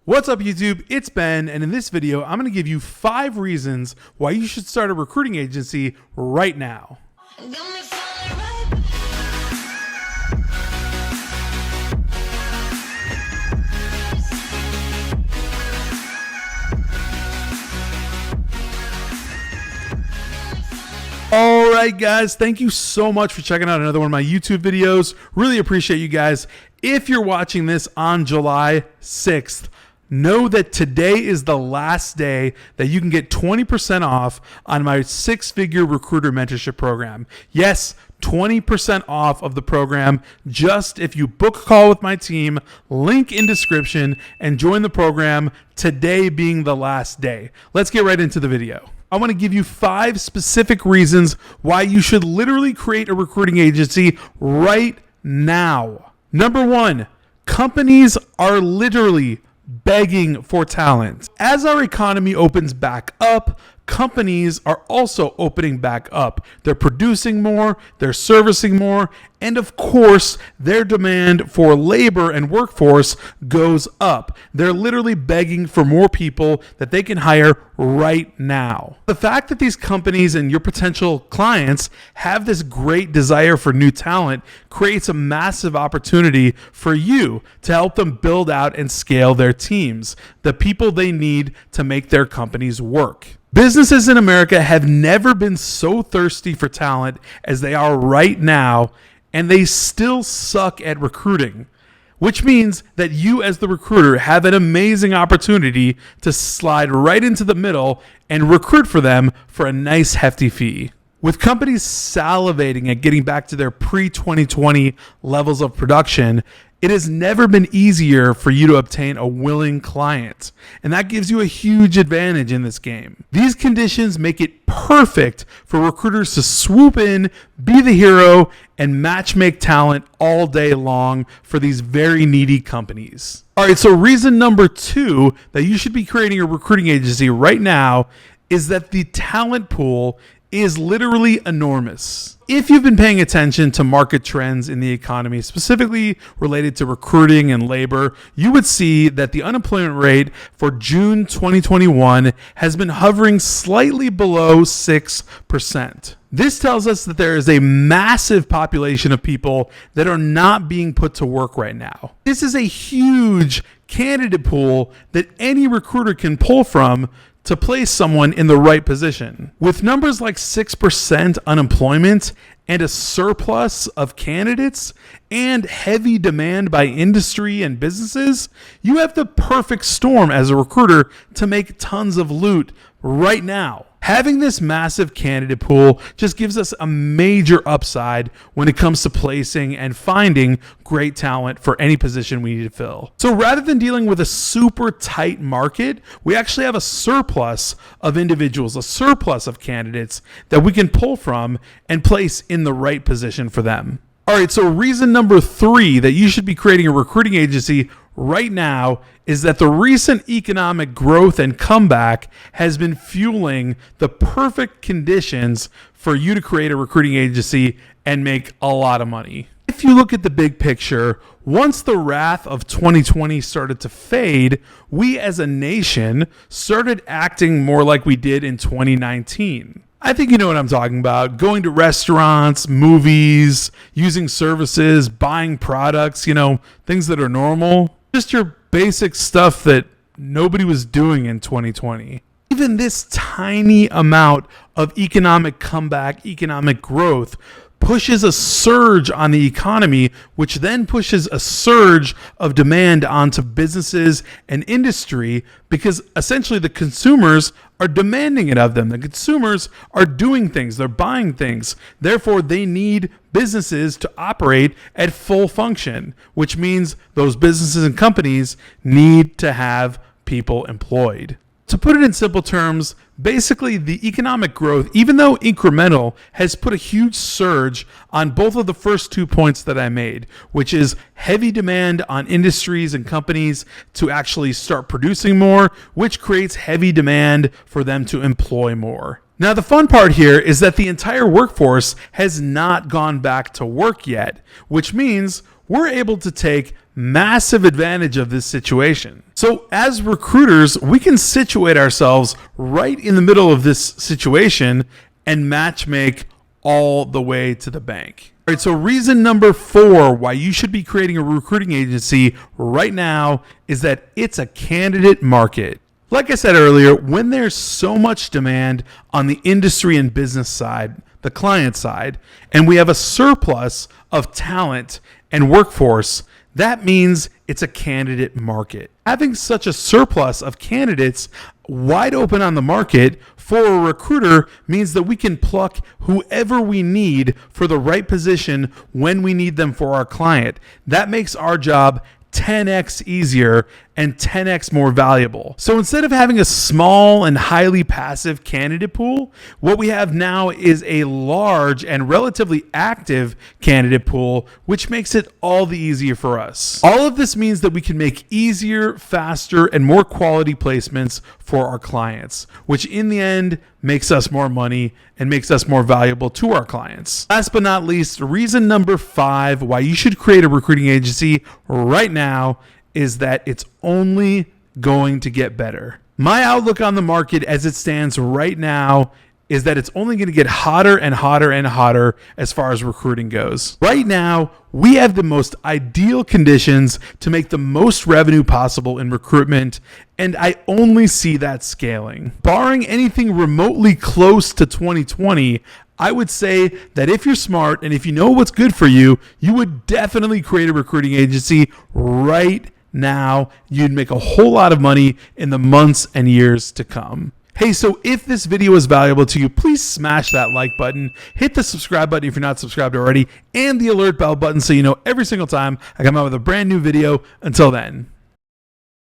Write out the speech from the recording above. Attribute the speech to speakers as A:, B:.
A: What's up YouTube? It's Ben, and in this video, I'm going to give you 5 reasons why you should start a recruiting agency right now. Alright guys, thank you so much for checking out another one of my YouTube videos. Really appreciate you guys. If you're watching this on July 6th, know that today is the last day that you can get 20% off on my 6-figure recruiter mentorship program. Yes, 20% off of the program just if you book a call with my team, link in description, and join the program, today being the last day. Let's get right into the video. I want to give you 5 specific reasons why you should literally create a recruiting agency right now. Number 1, companies are literally begging for talent. As our economy opens back up, companies are also opening back up. They're producing more, they're servicing more, and of course, their demand for labor and workforce goes up. They're literally begging for more people that they can hire right now. The fact that these companies and your potential clients have this great desire for new talent creates a massive opportunity for you to help them build out and scale their teams, the people they need to make their companies work. Businesses in America have never been so thirsty for talent as they are right now, and they still suck at recruiting, which means that you as the recruiter have an amazing opportunity to slide right into the middle and recruit for them for a nice hefty fee. With companies salivating at getting back to their pre-2020 levels of production, it has never been easier for you to obtain a willing client, and that gives you a huge advantage in this game. These conditions make it perfect for recruiters to swoop in, be the hero, and matchmake talent all day long for these very needy companies. All right, so reason number 2 that you should be creating a recruiting agency right now is that the talent pool is literally enormous. If you've been paying attention to market trends in the economy, specifically related to recruiting and labor, you would see that the unemployment rate for June 2021 has been hovering slightly below 6%. This tells us that there is a massive population of people that are not being put to work right now. This is a huge candidate pool that any recruiter can pull from to place someone in the right position. With numbers like 6% unemployment and a surplus of candidates and heavy demand by industry and businesses, you have the perfect storm as a recruiter to make tons of loot right now. Having this massive candidate pool just gives us a major upside when it comes to placing and finding great talent for any position we need to fill. So rather than dealing with a super tight market, we actually have a surplus of individuals, a surplus of candidates that we can pull from and place in the right position for them. All right, so reason number 3 that you should be creating a recruiting agency right now is that the recent economic growth and comeback has been fueling the perfect conditions for you to create a recruiting agency and make a lot of money. If you look at the big picture, once the wrath of 2020 started to fade, we as a nation started acting more like we did in 2019. I think you know what I'm talking about. Going to restaurants, movies, using services, buying products, things that are normal. Just your basic stuff that nobody was doing in 2020. Even this tiny amount of economic comeback, economic growth pushes a surge on the economy, which then pushes a surge of demand onto businesses and industry because essentially the consumers are demanding it of them. The consumers are doing things, they're buying things. Therefore, they need businesses to operate at full function, which means those businesses and companies need to have people employed. To put it in simple terms, basically the economic growth, even though incremental, has put a huge surge on both of the first 2 points that I made, which is heavy demand on industries and companies to actually start producing more, which creates heavy demand for them to employ more. Now, the fun part here is that the entire workforce has not gone back to work yet, which means we're able to take massive advantage of this situation. So as recruiters, we can situate ourselves right in the middle of this situation and match make all the way to the bank. All right, so reason number 4 why you should be creating a recruiting agency right now is that it's a candidate market. Like I said earlier, when there's so much demand on the industry and business side, the client side, and we have a surplus of talent and workforce, that means it's a candidate market. Having such a surplus of candidates wide open on the market for a recruiter means that we can pluck whoever we need for the right position when we need them for our client. That makes our job 10x easier and 10x more valuable. So instead of having a small and highly passive candidate pool, what we have now is a large and relatively active candidate pool, which makes it all the easier for us. All of this means that we can make easier, faster, and more quality placements for our clients, which in the end makes us more money and makes us more valuable to our clients. Last but not least, reason number 5 why you should create a recruiting agency right now is that it's only going to get better. My outlook on the market as it stands right now is that it's only going to get hotter and hotter and hotter as far as recruiting goes. Right now, we have the most ideal conditions to make the most revenue possible in recruitment, and I only see that scaling. Barring anything remotely close to 2020, I would say that if you're smart and if you know what's good for you, you would definitely create a recruiting agency right now. You'd make a whole lot of money in the months and years to come. Hey, so if this video was valuable to you, please smash that like button, hit the subscribe button if you're not subscribed already, and the alert bell button so you know every single time I come out with a brand new video. Until then.